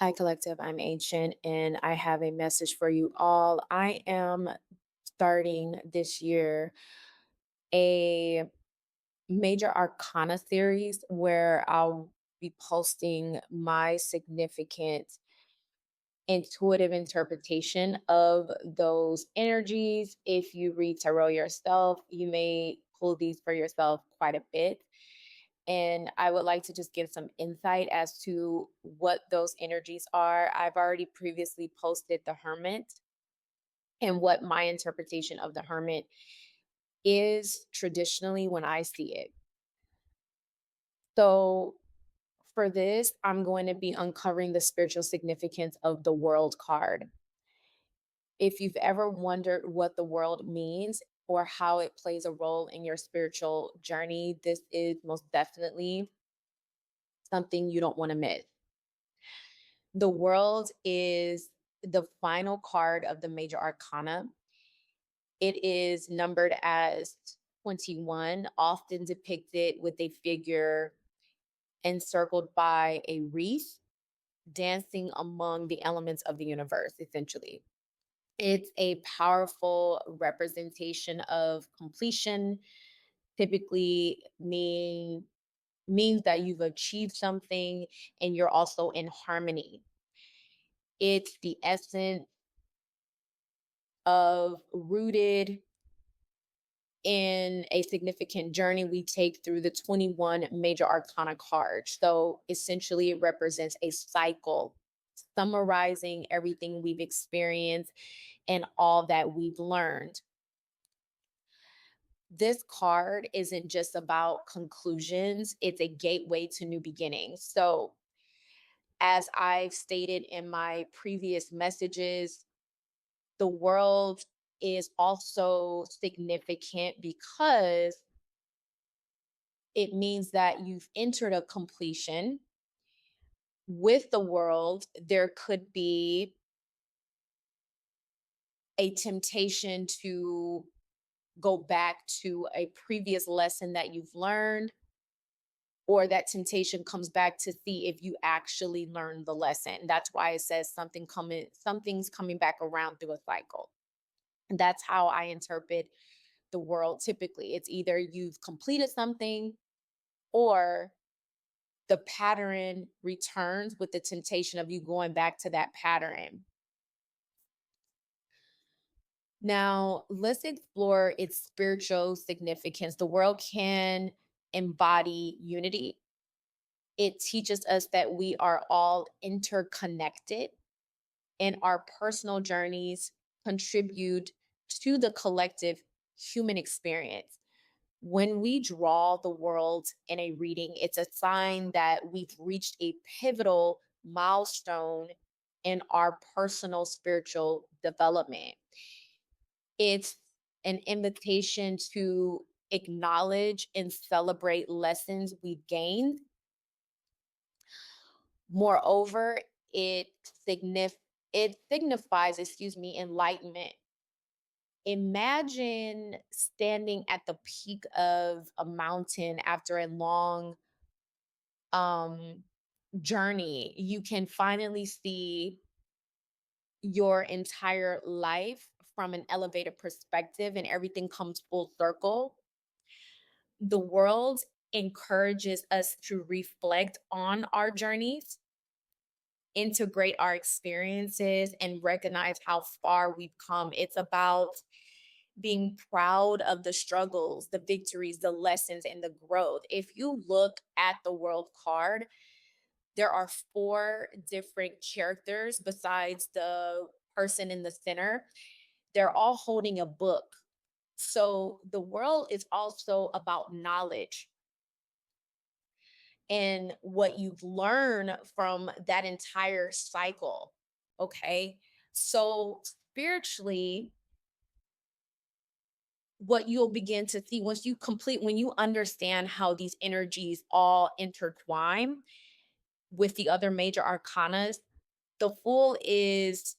Hi, Collective. I'm Ancient, and I have a message for you all. I am starting this year a major Arcana series where I'll be posting my significant intuitive interpretation of those energies. If you read tarot yourself, you may pull these for yourself quite a bit. And I would like to just give some insight as to what those energies are. I've already previously posted the Hermit and what my interpretation of the Hermit is traditionally when I see it. So, for this, I'm going to be uncovering the spiritual significance of the World card. If you've ever wondered what the world means or how it plays a role in your spiritual journey, this is most definitely something you don't want to miss. The world is the final card of the major arcana. It is numbered as 21, often depicted with a figure encircled by a wreath, dancing among the elements of the universe, essentially. It's a powerful representation of completion, typically means that you've achieved something and you're also in harmony. It's the essence of rooted in a significant journey we take through the 21 major arcana cards. So essentially, it represents a cycle summarizing everything we've experienced and all that we've learned. This card isn't just about conclusions, it's a gateway to new beginnings. So, as I've stated in my previous messages, the world is also significant because it means that you've entered a completion. With the world, there could be a temptation to go back to a previous lesson that you've learned, or that temptation comes back to see if you actually learned the lesson. That's why it says something's coming back around through a cycle. And that's how I interpret the world typically. It's either you've completed something or the pattern returns with the temptation of you going back to that pattern. Now, let's explore its spiritual significance. The world can embody unity. It teaches us that we are all interconnected and our personal journeys contribute to the collective human experience. When we draw the world in a reading, it's a sign that we've reached a pivotal milestone in our personal spiritual development. It's an invitation to acknowledge and celebrate lessons we've gained. Moreover, it it signifies, enlightenment. Imagine standing at the peak of a mountain after a long um journey. You can finally see your entire life from an elevated perspective and everything comes full circle. The world encourages us to reflect on our journeys, integrate our experiences, and recognize how far we've come. It's about being proud of the struggles, the victories, the lessons, and the growth. If you look at the world card, there are four different characters besides the person in the center. They're all holding a book. So the world is also about knowledge and what you've learned from that entire cycle. Okay. So spiritually, what you'll begin to see when you understand how these energies all intertwine with the other major arcanas, the Fool is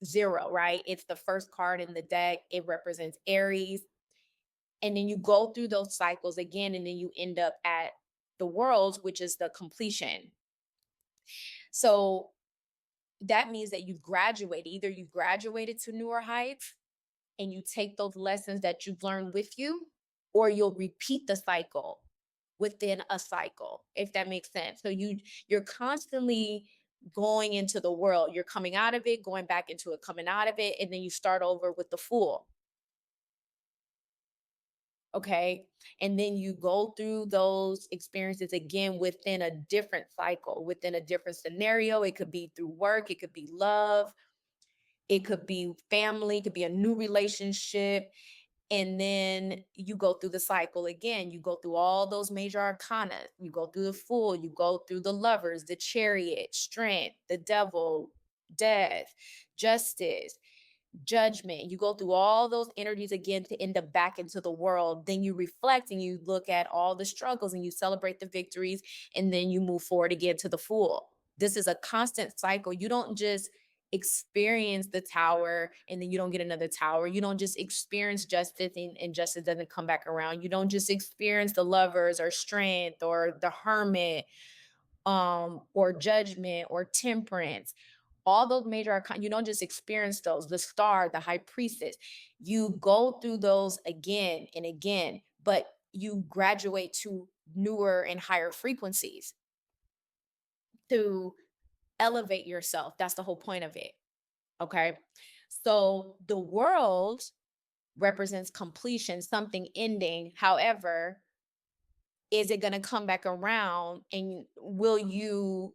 0, right? It's the first card in the deck. It represents Aries. And then you go through those cycles again, and then you end up at the Worlds, which is the completion. So that means that you've graduated. Either you graduated to newer heights and you take those lessons that you've learned with you, or you'll repeat the cycle within a cycle, if that makes sense. So you're constantly going into the world. You're coming out of it, going back into it, coming out of it, and then you start over with the fool. Okay. And then you go through those experiences again within a different cycle, within a different scenario. It could be through work, it could be love, it could be family, it could be a new relationship. And then you go through the cycle again. You go through all those major arcana. You go through the fool, you go through the lovers, the chariot, strength, the devil, death, justice, judgment. You go through all those energies again to end up back into the world. Then you reflect and you look at all the struggles and you celebrate the victories, and then you move forward again to the fool. This is a constant cycle. You don't just experience the tower and then you don't get another tower. You don't just experience justice and justice doesn't come back around. You don't just experience the lovers or strength or the hermit or judgment or temperance. All those major arcana, you don't just experience those, the star, the high priestess. You go through those again and again, but you graduate to newer and higher frequencies to elevate yourself. That's the whole point of it. Okay. So the world represents completion, something ending. However, is it going to come back around and will you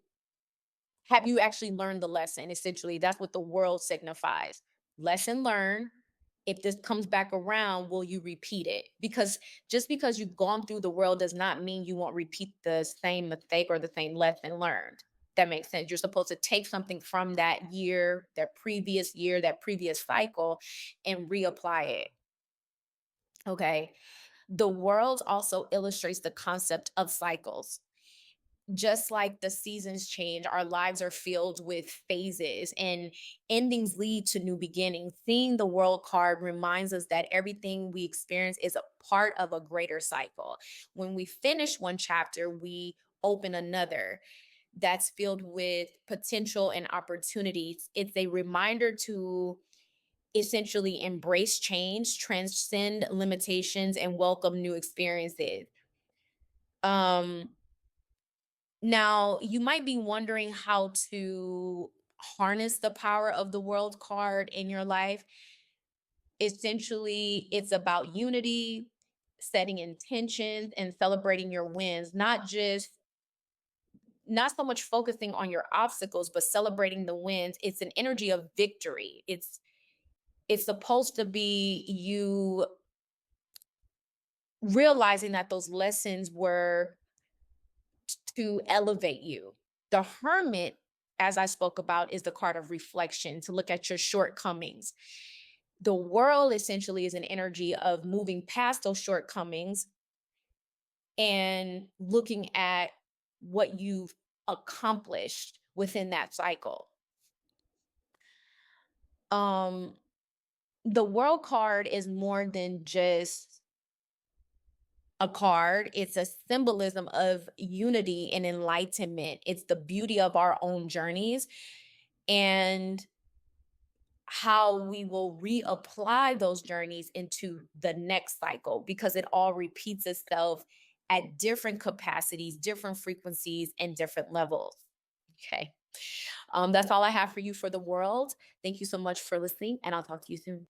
have you actually learned the lesson? Essentially, that's what the world signifies. Lesson learned. If this comes back around, will you repeat it? Because just because you've gone through the world does not mean you won't repeat the same mistake or the same lesson learned. That makes sense. You're supposed to take something from that year, that previous cycle, and reapply it. Okay. The world also illustrates the concept of cycles. Just like the seasons change, our lives are filled with phases and endings lead to new beginnings. Seeing the world card reminds us that everything we experience is a part of a greater cycle. When we finish one chapter, we open another that's filled with potential and opportunities. It's a reminder to essentially embrace change, transcend limitations, and welcome new experiences. Um, Now, you might be wondering how to harness the power of the world card in your life. Essentially, it's about unity, setting intentions, and celebrating your wins, not so much focusing on your obstacles, but celebrating the wins. It's an energy of victory. It's supposed to be you realizing that those lessons were to elevate you. The hermit, as I spoke about, is the card of reflection to look at your shortcomings. The world essentially is an energy of moving past those shortcomings and looking at what you've accomplished within that cycle. Um, the world card is more than just a card. It's a symbolism of unity and enlightenment. It's the beauty of our own journeys and how we will reapply those journeys into the next cycle because it all repeats itself at different capacities, different frequencies, and different levels. Okay. That's all I have for you for the world. Thank you so much for listening, and I'll talk to you soon.